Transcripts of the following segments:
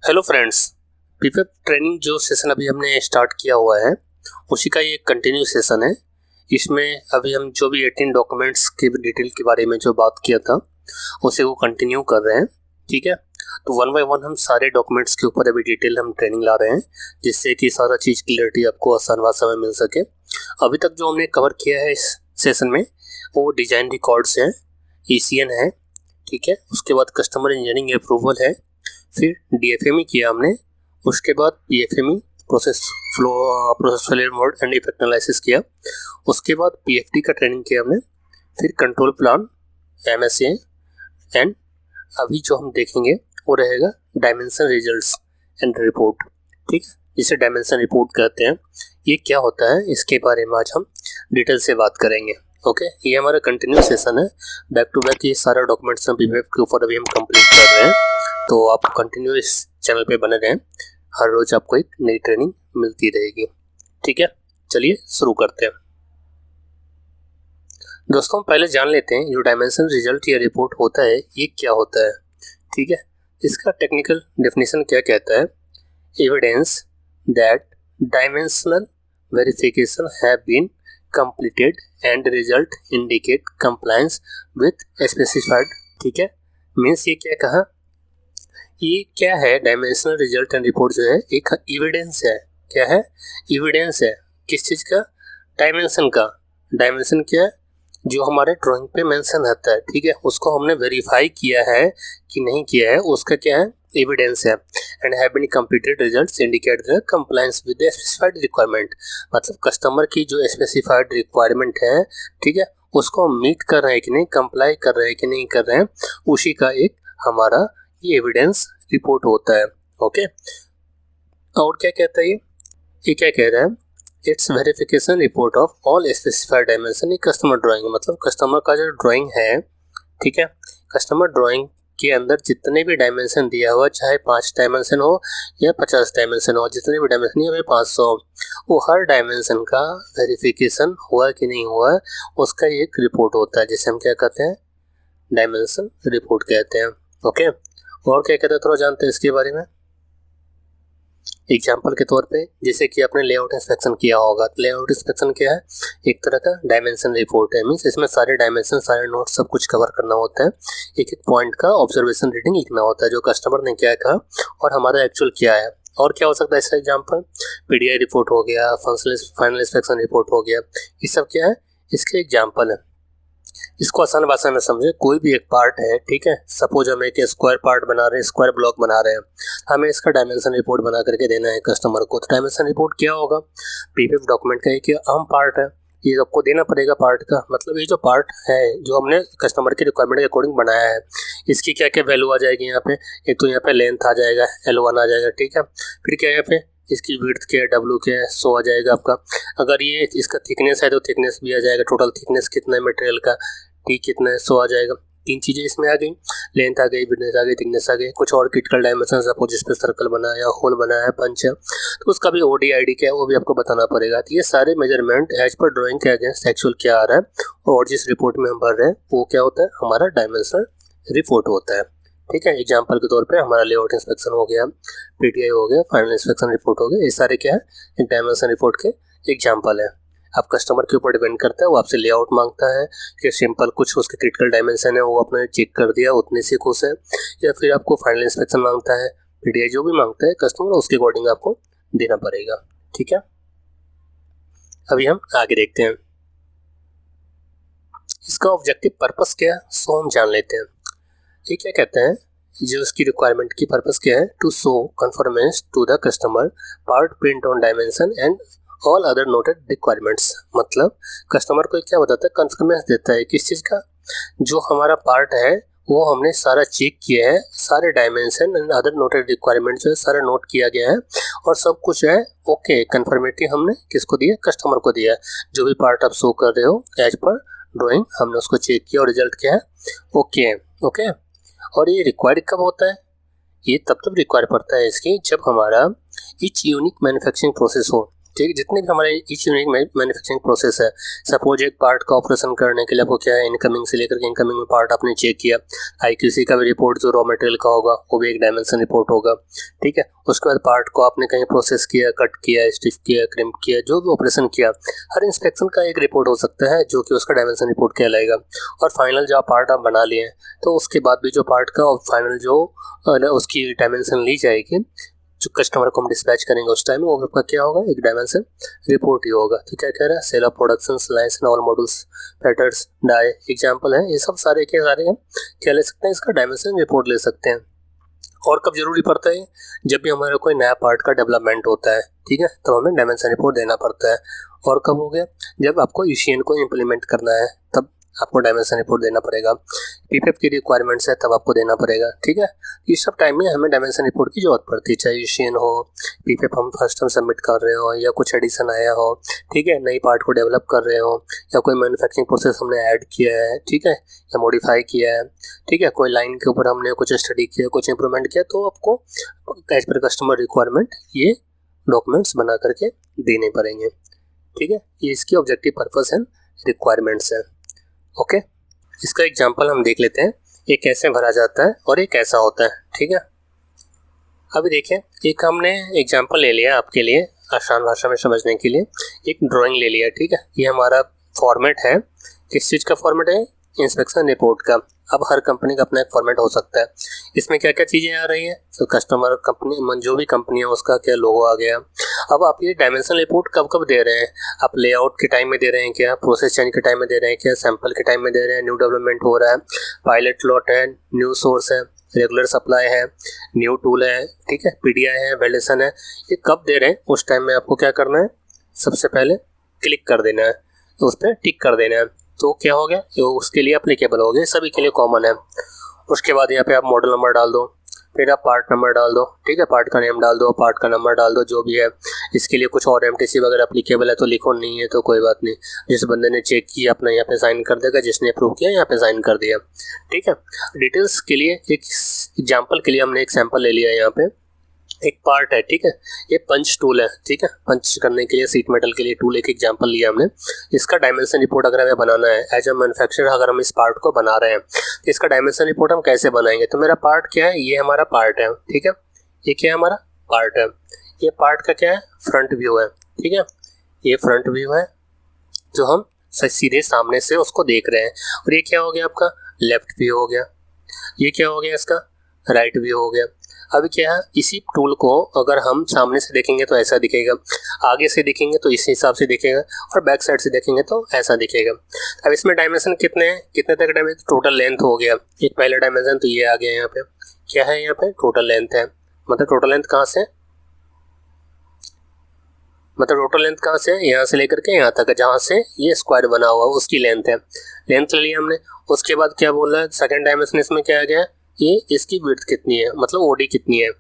Hello friends, PPF training जो session अभी हमने स्टार्ट किया हुआ है उसी का ये कंटिन्यू सेशन है। इसमें अभी हम जो भी 18 डॉक्यूमेंट्स की डिटेल के बारे में जो बात किया था उसे वो कंटिन्यू कर रहे हैं। ठीक है, तो वन बाय वन हम सारे डॉक्यूमेंट्स के ऊपर अभी डिटेल हम ट्रेनिंग ला रहे हैं जिससे कि सारा चीज़ क्लियरिटी आपको आसान भाषा में मिल सके। अभी तक जो हमने कवर किया है इस सेशन में वो डिजाइन रिकॉर्ड्स है, ECN है, ठीक है, उसके बाद कस्टमर इंजीनियरिंग अप्रूवल है, फिर DFME किया हमने, उसके बाद PFME process failure mode and effect analysis किया, उसके बाद PFT का ट्रेनिंग किया हमने, फिर कंट्रोल प्लान, MSA एंड अभी जो हम देखेंगे वो रहेगा डायमेंशन रिजल्ट्स एंड रिपोर्ट। ठीक है, जिसे डायमेंशन रिपोर्ट कहते हैं। ये क्या होता है इसके बारे में आज हम डिटेल से बात करेंगे। ओके, ये हमारा कंटिन्यू सेशन है, बैक टू बैक ये सारा डॉक्यूमेंट्स हम पीपीएफ के ऊपर अभी हम कंप्लीट कर रहे हैं, तो आप कंटिन्यू इस चैनल पे बने रहें, हर रोज आपको एक नई ट्रेनिंग मिलती रहेगी। ठीक है, चलिए शुरू करते हैं। दोस्तों पहले जान लेते हैं जो डायमेंशन रिजल्ट या रिपोर्ट होता है ये क्या होता है। ठीक है, इसका टेक्निकल डेफिनेशन क्या कहता है? Evidence that dimensional verification have been completed and result indicate compliance with specified। ठीक है, मीन्स ये क्या कहा, ये क्या है डायमेंशनल रिजल्ट एंड रिपोर्ट जो है एक एविडेंस है। क्या है? एविडेंस है किस चीज़ का? डायमेंशन का। डायमेंशन क्या है? जो हमारे ड्राइंग पे मेंशन होता है, ठीक है, उसको हमने वेरीफाई किया है कि नहीं किया है, उसका क्या है? एविडेंस है। And have been completed results indicate the compliance with the specified requirement, मतलब कस्टमर की जो स्पेसिफाइड रिक्वायरमेंट है, ठीक है, उसको मीट कर रहे हैं कि नहीं, कंप्लाई कर रहे हैं कि नहीं कर रहे हैं, उसी का एक हमारा ये एविडेंस रिपोर्ट होता है। ओके, और क्या कहता है ये क्या कह रहा है? It's verification report of all specified dimension customer drawing, मतलब कस्टमर का जो ड्राइंग है, ठीक है, कस्टमर ड्राइंग के अंदर जितने भी डायमेंशन दिया हुआ, चाहे 5 डायमेंशन हो या 50 डायमेंशन हो, जितने भी डायमेंशन या 500, वो हर डायमेंशन का वेरिफिकेशन हुआ कि नहीं हुआ उसका एक रिपोर्ट होता है, जिसे हम क्या कहते हैं? डायमेंशन रिपोर्ट कहते हैं। ओके, और क्या कहते हैं थोड़ा जानते हैं इसके बारे में। एग्जाम्पल के तौर पे जैसे कि आपने लेआउट इंस्पेक्शन किया होगा, लेआउट इंस्पेक्शन क्या है? एक तरह का डायमेंशन रिपोर्ट है, मीन्स इसमें सारे डायमेंशन, सारे नोट, सब कुछ कवर करना होता है। एक एक पॉइंट का ऑब्जर्वेशन रीडिंग लिखना होता है, जो कस्टमर ने क्या कहा और हमारा एक्चुअल क्या है। और क्या हो सकता है इसका एग्जाम्पल? PDI रिपोर्ट हो गया, फाइनल इंस्पेक्शन रिपोर्ट हो गया, ये सब क्या है? इसके एग्जाम्पल है। इसको आसान भाषा में समझे, कोई भी एक पार्ट है, ठीक है, सपोज हम एक स्क्वायर पार्ट बना रहे हैं, स्क्वायर ब्लॉक बना रहे हैं, हमें इसका डायमेंशन रिपोर्ट बना करके देना है कस्टमर को। तो डायमेंशन रिपोर्ट क्या होगा? पीपीएफ डॉक्यूमेंट का एक अहम पार्ट है, ये आपको देना पड़ेगा पार्ट का। मतलब ये जो पार्ट है जो हमने कस्टमर के रिक्वायरमेंट के अकॉर्डिंग बनाया है, इसकी क्या क्या वैल्यू आ जाएगी यहाँ पे? एक तो यहाँ पे लेंथ आ जाएगा, L1 आ जाएगा, ठीक है, फिर क्या है यहाँ पे इसकी विड्थ क्या है, W क्या है, 100 आ जाएगा आपका। अगर ये इसका थिकनेस है तो थिकनेस भी आ जाएगा, टोटल थिकनेस कितना है मटेरियल का, ठीक, कितना है, 100 आ जाएगा। 3 चीज़ें इसमें आ गई, लेंथ आ गई, विड्थ आ गई, थिकनेस आ गई। कुछ और क्रिटिकल डायमेंशन, सपोज जिस पे सर्कल बना है, होल बना है, पंच है, तो उसका भी OD/ID क्या है वो भी आपको बताना पड़ेगा। तो ये सारे मेजरमेंट एज पर ड्राइंग के अगेंस्ट एक्चुअल क्या आ रहा है और जिस रिपोर्ट में हम भर रहे हैं वो क्या होता है? हमारा डायमेंशन रिपोर्ट होता है। ठीक है, एग्जाम्पल के तौर पे हमारा लेआउट इंस्पेक्शन हो गया, PDI हो गया, फाइनल इंस्पेक्शन रिपोर्ट हो गया, ये सारे क्या है? एक डायमेंशन रिपोर्ट के एग्जाम्पल है। आप कस्टमर के ऊपर डिपेंड करता है, वो आपसे लेआउट मांगता है कि सिंपल कुछ उसके क्रिटिकल डायमेंशन है वो आपने चेक कर दिया, उतने से खुश है, या फिर आपको फाइनल इंस्पेक्शन मांगता है, PDI जो भी मांगता है कस्टमर, उसके अकॉर्डिंग आपको देना पड़ेगा। ठीक है, अभी हम आगे देखते हैं इसका ऑब्जेक्टिव पर्पस क्या है, सो हम जान लेते हैं। ये क्या कहते हैं, जो इसकी रिक्वायरमेंट की पर्पस क्या है? To show conformance to the customer part print on dimension and all other noted requirements, मतलब कस्टमर को क्या बताता है? कन्फर्मेंस देता है किस चीज़ का? जो हमारा पार्ट है वो हमने सारा चेक किया है, सारे dimension and other noted requirement जो है सारा नोट किया गया है और सब कुछ है ओके। कन्फर्मेटिव हमने किसको दिया? कस्टमर को दिया है। जो भी पार्ट आप शो कर रहे हो एज पर ड्राइंग हमने उसको चेक किया और रिजल्ट क्या है? ओके। ओके, और ये रिक्वायर्ड कब होता है? ये तब रिक्वायर पड़ता है इसकी जब हमारा ईच यूनिक मैन्युफैक्चरिंग प्रोसेस हो। ठीक है, जितने भी हमारे ईच यूनिक मैन्युफैक्चरिंग प्रोसेस है, सपोज एक पार्ट का ऑपरेशन करने के लिए आपको क्या है, इनकमिंग से लेकर के इनकमिंग में पार्ट आपने चेक किया, आईक्यूसी का भी रिपोर्ट जो रॉ मटेरियल का होगा वो भी एक डायमेंशन रिपोर्ट होगा, ठीक है। उसके बाद पार्ट को आपने कहीं प्रोसेस किया, कट किया, स्टिफ किया, क्रिम्प किया, जो भी ऑपरेशन किया, हर इंस्पेक्शन का एक रिपोर्ट हो सकता है जो कि उसका डायमेंशन रिपोर्ट कहलाएगा। और फाइनल जो पार्ट आप बना लिए तो उसके बाद भी जो पार्ट का फाइनल जो उसकी डायमेंशन ली जाएगी, जो कस्टमर को हम डिस्पैच करेंगे उस टाइम, वो आपका क्या होगा, एक डायमेंशन रिपोर्ट ही होगा। तो क्या कह रहा है, cell of production lines and all modules, patterns, die example है, ये सब सारे के सारे हम क्या ले सकते हैं, इसका डायमेंशन रिपोर्ट ले सकते हैं। और कब जरूरी पड़ता है, जब भी हमारा कोई नया पार्ट का डेवलपमेंट होता है, ठीक है, तो हमें डायमेंशन रिपोर्ट देना पड़ता है। और कब हो गया, जब आपको ईसीएन को इम्प्लीमेंट करना है तब आपको डायमेंशन रिपोर्ट देना पड़ेगा। पीपीएफ की रिक्वायरमेंट्स है तब आपको देना पड़ेगा, ठीक है। इस सब टाइम में हमें डायमेंशन रिपोर्ट की जरूरत पड़ती है, चाहे ईसीएन हो, पीपीएफ हम फर्स्ट टाइम सबमिट कर रहे हो, या कुछ एडिशन आया हो, ठीक है, नई पार्ट को डेवलप कर रहे हो, या कोई मैन्युफैक्चरिंग प्रोसेस हमने ऐड किया है, ठीक है, या मॉडिफाई किया है, ठीक है, कोई लाइन के ऊपर हमने कुछ स्टडी किया, कुछ इंप्रूवमेंट किया, तो आपको एज पर कस्टमर रिक्वायरमेंट ये डॉक्यूमेंट्स बना करके देने पड़ेंगे, ठीक है। ये इसकी ऑब्जेक्टिव पर्पस एंड रिक्वायरमेंट्स है। ओके, इसका एग्जांपल हम देख लेते हैं, ये कैसे भरा जाता है और ये कैसा होता है, ठीक है। अभी देखिए, एक हमने एग्जांपल ले लिया आपके लिए आसान भाषा में समझने के लिए, एक ड्राइंग ले लिया, ठीक है। ये हमारा फॉर्मेट है, किस चीज़ का फॉर्मेट है, इंस्पेक्शन रिपोर्ट का। अब हर कंपनी का अपना एक फॉर्मेट हो सकता है, इसमें क्या क्या चीज़ें आ रही हैं, तो कस्टमर कंपनी जो भी कंपनी है उसका क्या लोगो आ गया। अब आप ये डायमेंशन रिपोर्ट कब कब दे रहे हैं, आप लेआउट के टाइम में दे रहे हैं क्या, प्रोसेस चेंज के टाइम में दे रहे हैं क्या, सैंपल के टाइम में दे रहे हैं, न्यू डेवलपमेंट हो रहा है, पायलट लॉट है, न्यू सोर्स है, रेगुलर सप्लाई है, न्यू टूल है, ठीक है, पीडीआई है, वैलिडेशन है, ये कब दे रहे हैं उस टाइम में आपको क्या करना है, सबसे पहले क्लिक कर देना है, तो उस पर टिक कर देना है, तो क्या हो गया, ये उसके लिए अप्लीकेबल हो गया, सभी के लिए कॉमन है। उसके बाद यहाँ पे आप मॉडल नंबर डाल दो, फिर आप पार्ट नंबर डाल दो, ठीक है, पार्ट का नेम डाल दो, पार्ट का नंबर डाल दो, जो भी है। इसके लिए कुछ और एमटीसी वगैरह अप्लीकेबल है तो लिखो, नहीं है तो कोई बात नहीं, जिस बंदे ने चेक किया अपना यहाँ पे साइन कर देगा, जिसने अप्रूव किया यहाँ पे साइन कर दिया, ठीक है। डिटेल्स के लिए एक एग्जाम्पल के लिए हमने एक सैम्पल ले लिया, यहाँ पे एक पार्ट है, ठीक है, ये पंच टूल है, ठीक है, पंच करने के लिए सीट मेटल के लिए टूल, एक एग्जांपल लिया हमने। इसका डायमेंशन रिपोर्ट अगर हमें बनाना है एज अ मैन्युफैक्चरर, अगर हम इस पार्ट को बना रहे हैं तो इसका डायमेंशन रिपोर्ट हम कैसे बनाएंगे, तो मेरा पार्ट क्या है, ये हमारा पार्ट है, ठीक है, ये क्या है, हमारा पार्ट है, ये पार्ट का क्या है, फ्रंट व्यू है, ठीक है, ये फ्रंट व्यू है जो हम सीधे सामने से उसको देख रहे हैं। और ये क्या हो गया, आपका लेफ्ट व्यू हो गया, ये क्या हो गया, इसका राइट व्यू हो गया। अभी क्या है, इसी टूल को अगर हम सामने से देखेंगे तो ऐसा दिखेगा, आगे से देखेंगे तो इस हिसाब से दिखेगा, और बैक साइड से देखेंगे तो ऐसा दिखेगा। अब इसमें डायमेंशन कितने हैं, कितने तक डायमेंशन, टोटल लेंथ हो गया, एक पहला डायमेंशन तो ये आ गया, यहाँ पे क्या है, यहाँ पे टोटल लेंथ है, मतलब टोटल लेंथ कहाँ से, मतलब टोटल लेंथ कहाँ से है, यहाँ से लेकर के यहाँ तक, जहाँ से ये स्क्वायर बना हुआ उसकी लेंथ है, लेंथ ले लिया हमने। उसके बाद क्या बोल रहा है, सेकंड डायमेंशन इसमें क्या आ गया, ये इसकी विड्थ कितनी है, मतलब ओडी कितनी है,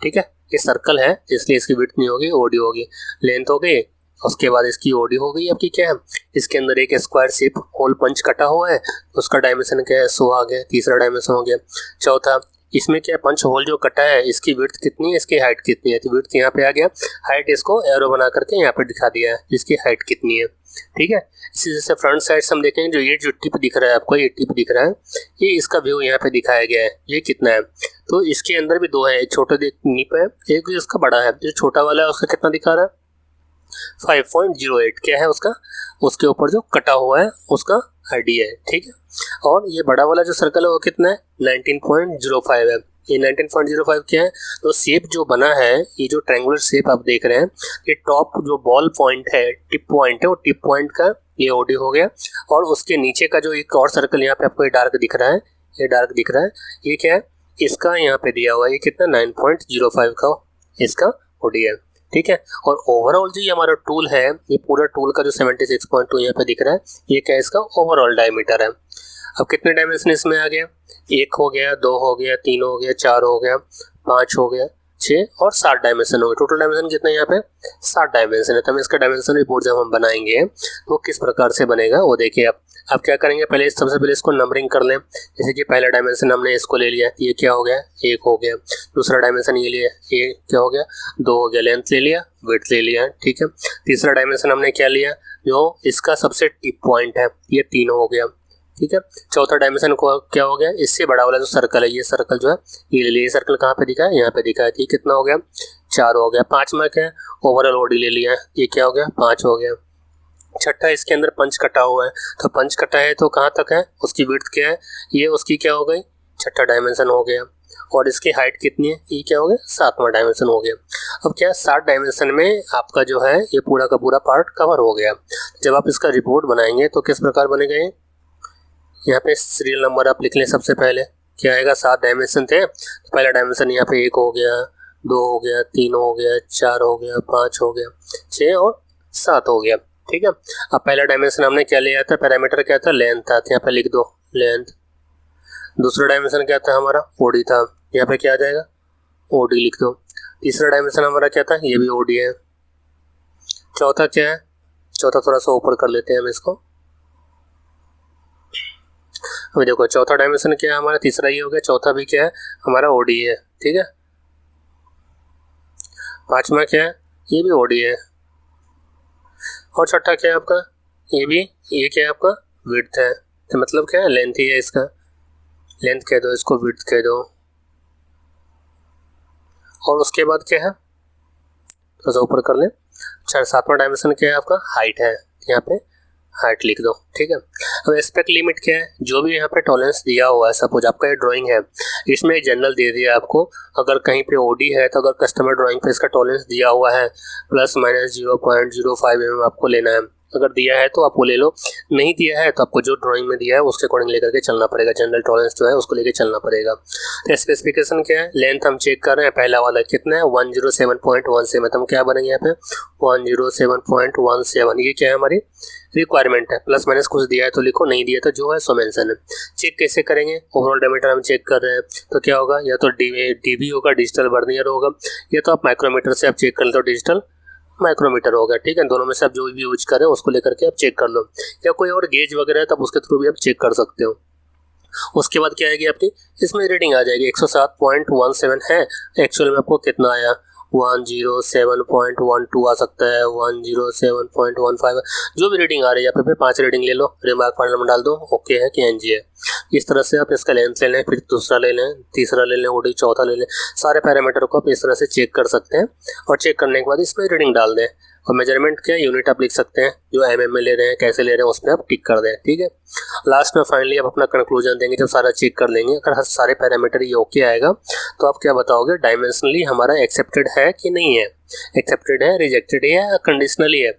ठीक है, ये सर्कल है इसलिए इसकी विड्थ नहीं होगी, ओडी होगी, लेंथ हो गई। उसके बाद इसकी ओडी हो गई आपकी, क्या है, इसके अंदर एक स्क्वायर शेप होल पंच कटा हुआ है, उसका डायमेंशन क्या है, 100 आ गया, तीसरा डायमेंशन हो गया। चौथा, इसमें क्या पंच होल जो कटा है इसकी विड्थ कितनी है, इसकी हाइट कितनी है, तो विड्थ यहाँ पे आ गया, हाइट इसको एरो बना करके यहाँ पे दिखा दिया है, इसकी हाइट कितनी है, ठीक है। इसी जैसे फ्रंट साइड से हम देखेंगे, जो ये जो टिप दिख रहा है आपको, ये टिप दिख रहा है, ये इसका व्यू यहाँ पे दिखाया गया है, ये कितना है, तो इसके अंदर भी दो है, एक छोटा टिप है, एक इसका बड़ा है, जो छोटा वाला है उसका कितना दिखा रहा है, 5.08 क्या है उसका, उसके ऊपर जो कटा हुआ है उसका आईडी है, ठीक है। और ये बड़ा वाला जो सर्कल है वो कितना है, 19.05 है, ये 19.05 क्या है, तो शेप जो बना है, ये जो ट्रायंगुलर शेप आप देख रहे हैं, ये टॉप जो बॉल पॉइंट है, टिप पॉइंट है, वो टिप पॉइंट का ये ओडी हो गया। और उसके नीचे का जो एक और सर्कल यहाँ पे आपको ये डार्क दिख रहा है, ये डार्क दिख रहा है, ये क्या है, इसका यहाँ पे दिया हुआ है, ये कितना 9.05 का इसका ओडी है, ठीक है। और ओवरऑल जो ये हमारा टूल है, ये पूरा टूल का जो 76.2 यहाँ पे दिख रहा है, ये क्या है, इसका ओवरऑल डायमीटर है। अब कितने डायमेंशन इसमें आ गया, 1 हो गया, 2 हो गया, 3 हो गया, 4 हो गया, 5 हो गया, 6 और 7 डायमेंशन होंगे। टोटल डायमेंशन कितने हैं यहाँ पे? 7 डायमेंशन है। तो हम इसका डायमेंशन रिपोर्ट जब हम बनाएंगे तो किस प्रकार से बनेगा वो देखिए आप क्या करेंगे, पहले सबसे पहले इसको नंबरिंग कर लें। जैसे कि पहला डायमेंशन हमने इसको ले लिया, ये क्या हो गया? 1 हो गया। दूसरा डायमेंशन ये लिया, ये क्या हो गया? 2 हो गया। लेंथ ले लिया, विड्थ ले लिया, ठीक है। तीसरा डायमेंशन हमने क्या लिया? जो इसका सबसे टिप पॉइंट है, ये 3 हो गया, ठीक है। चौथा डायमेंशन को क्या हो गया? इससे बड़ा वाला जो सर्कल है, ये सर्कल जो है ये ले लिया। ये सर्कल कहाँ पे दिखा है? यहाँ पे दिखा है। ये कितना हो गया? 4 हो गया। 5वां क्या है? ओवरऑल ओडी ले लिया, ये क्या हो गया? 5 हो गया। छठा इसके अंदर पंच कटा हुआ है, तो पंच कटा है तो कहाँ तक है? उसकी विड्थ क्या है? ये उसकी क्या हो गई? छठा डायमेंशन हो गया। और इसकी हाइट कितनी है? ये क्या हो गया? 7वां डायमेंशन हो गया। अब क्या 7 डायमेंशन में आपका जो है ये पूरा का पूरा पार्ट कवर हो गया। जब आप इसका रिपोर्ट बनाएंगे तो किस प्रकार बनेगा ये? यहाँ पे सीरियल नंबर आप लिख लें। सबसे पहले क्या आएगा? 7 डायमेंशन थे, तो पहला डायमेंशन यहाँ पे 1 हो गया, 2 हो गया, 3 हो गया, 4 हो गया, 5 हो गया, 6 और 7 हो गया, ठीक है। अब पहला डायमेंशन हमने क्या लिया था? पैरामीटर क्या था? लेंथ था, यहाँ पे लिख दो लेंथ। दूसरा डायमेंशन क्या था हमारा? ओडी था, यहाँ पे क्या आ जाएगा? ओडी लिख दो। तीसरा डायमेंशन हमारा क्या था? ये भी ओडी है। चौथा क्या है? चौथा थोड़ा सा ऊपर कर लेते हैं हम इसको। अभी देखो चौथा डायमेंशन क्या है हमारा? तीसरा ये हो गया। चौथा भी क्या है हमारा? ओडी है, ठीक है। 5वां क्या है? ये भी ओडी है। और छठा क्या है आपका? ये क्या है आपका? विड्थ है। तो मतलब क्या है? लेंथ ही है इसका। लेंथ कह दो इसको, विड्थ कह दो। और उसके बाद क्या है? थोड़ा सा ऊपर कर लें। 7वां डायमेंशन क्या है आपका? हाइट है, यहाँ पे हाइट लिख दो, ठीक है। अब एस्पेक्ट लिमिट क्या है? जो भी यहाँ पे टॉलरेंस दिया हुआ है, सपोज आपका ये ड्राइंग है, इसमें जनरल दे दिया आपको। अगर कहीं पे ओडी है तो अगर कस्टमर ड्राइंग पे इसका टॉलरेंस दिया हुआ है ±0.05 mm आपको लेना है। अगर दिया है तो आप वो ले लो, नहीं दिया है तो आपको जो ड्राइंग में दिया है उसके अकॉर्डिंग लेकर के चलना पड़ेगा। जनरल टॉलरेंस जो है उसको लेकर चलना पड़ेगा। तो स्पेसिफिकेशन क्या है? लेंथ हम चेक कर रहे हैं, पहला वाला कितना है? 107.17। तो हम क्या बनेंगे यहाँ पे? 107.17। ये क्या है हमारी रिक्वायरमेंट है। प्लस माइनस कुछ दिया है तो लिखो, नहीं दिया तो जो है सो मेंशन है। चेक कैसे करेंगे? ओवरऑल डायमीटर हम चेक कर रहे हैं तो क्या होगा? या तो डीबी होगा, डिजिटल वर्नियर होगा, या तो आप माइक्रोमीटर से आप चेक कर लो तो डिजिटल माइक्रोमीटर होगा, ठीक है। दोनों में से आप जो भी यूज करें उसको लेकर के आप चेक कर लो, या कोई और गेज वगैरह है तब उसके थ्रू भी आप चेक कर सकते हो। उसके बाद क्या आएगी आपकी? इसमें रीडिंग आ जाएगी 107.17 है। एक्चुअल में आपको कितना आया? 107.12 आ सकता है, 107.15, जो भी रीडिंग आ रही है यहाँ पे 5 रीडिंग ले लो, रिमार्क फाइनल में डाल दो, ओके है कि एनजी है। इस तरह से आप इसका लेंथ ले लें, फिर दूसरा ले लें, तीसरा ले लें, ओडी चौथा ले लें। सारे पैरामीटर को आप इस तरह से चेक कर सकते हैं और चेक करने के बाद इसमें रीडिंग डाल दें। और मेजरमेंट क्या यूनिट आप लिख सकते हैं, जो एमएम में ले रहे हैं, कैसे ले रहे हैं, उस पर आप टिक कर दें, ठीक है। लास्ट में फाइनली आप अपना कंक्लूजन देंगे जब सारा चेक कर लेंगे। अगर सारे पैरामीटर ये ओके आएगा तो आप क्या बताओगे? डायमेंशनली हमारा एक्सेप्टेड है कि नहीं है, एक्सेप्टेड है, रिजेक्टेड है या कंडीशनली है।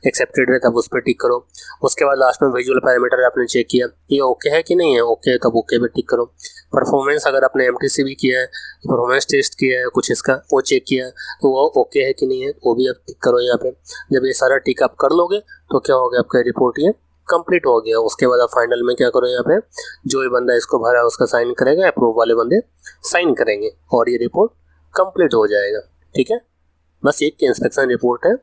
एक्सेप्टेड है तब उस पर टिक करो। उसके बाद लास्ट में विजुअल पैरामीटर आपने चेक किया, ये ओके है कि नहीं है, ओके है तब ओके पे टिक करो। परफॉर्मेंस अगर आपने एमटीसी भी किया है, परफॉर्मेंस टेस्ट किया है कुछ इसका, वो चेक किया तो वो ओके है कि नहीं है, वो भी आप टिक करो यहाँ पे। जब ये सारा टिक आप कर लोगे तो क्या हो गया? आपका रिपोर्ट ये कंप्लीट हो गया। उसके बाद आप फाइनल में क्या करो? यहाँ पे जो भी बंदा इसको भरा है उसका साइन करेगा, अप्रूव वाले बंदे साइन करेंगे और ये रिपोर्ट कंप्लीट हो जाएगा, ठीक है। बस एक इंस्पेक्शन रिपोर्ट है,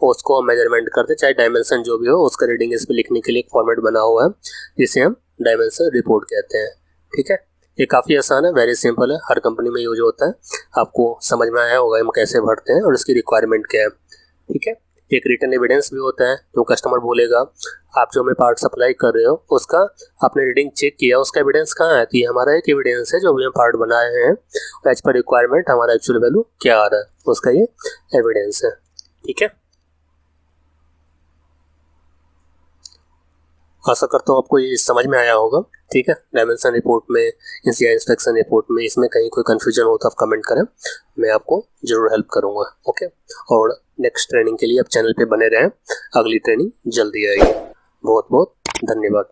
उसको हम मेजरमेंट करते, चाहे डायमेंशन जो भी हो उसका रीडिंग इस पर लिखने के लिए एक फॉर्मेट बना हुआ है जिसे हम डायमेंशन रिपोर्ट कहते हैं, ठीक है। ये काफ़ी आसान है, वेरी सिंपल है, हर कंपनी में यूज होता है। आपको समझ में आया होगा हम कैसे भरते हैं और इसकी रिक्वायरमेंट क्या है, ठीक है। एक रिटर्न एविडेंस भी होता है, जो कस्टमर बोलेगा आप जो हमें पार्ट सप्लाई कर रहे हो उसका आपने रीडिंग चेक किया, उसका एविडेंस कहाँ है? तो ये हमारा एक एविडेंस है, जो भी हम पार्ट बनाए हैं एज पर रिक्वायरमेंट हमारा एक्चुअल वैल्यू क्या आ रहा है, उसका ये एविडेंस है, ठीक है। आशा करता हूँ आपको ये समझ में आया होगा, ठीक है। डायमेंशन रिपोर्ट में, इंस्पेक्शन रिपोर्ट में, इसमें कहीं कोई कंफ्यूजन हो तो आप कमेंट करें, मैं आपको जरूर हेल्प करूँगा, ओके। और नेक्स्ट ट्रेनिंग के लिए आप चैनल पे बने रहें, अगली ट्रेनिंग जल्दी आएगी। बहुत बहुत धन्यवाद।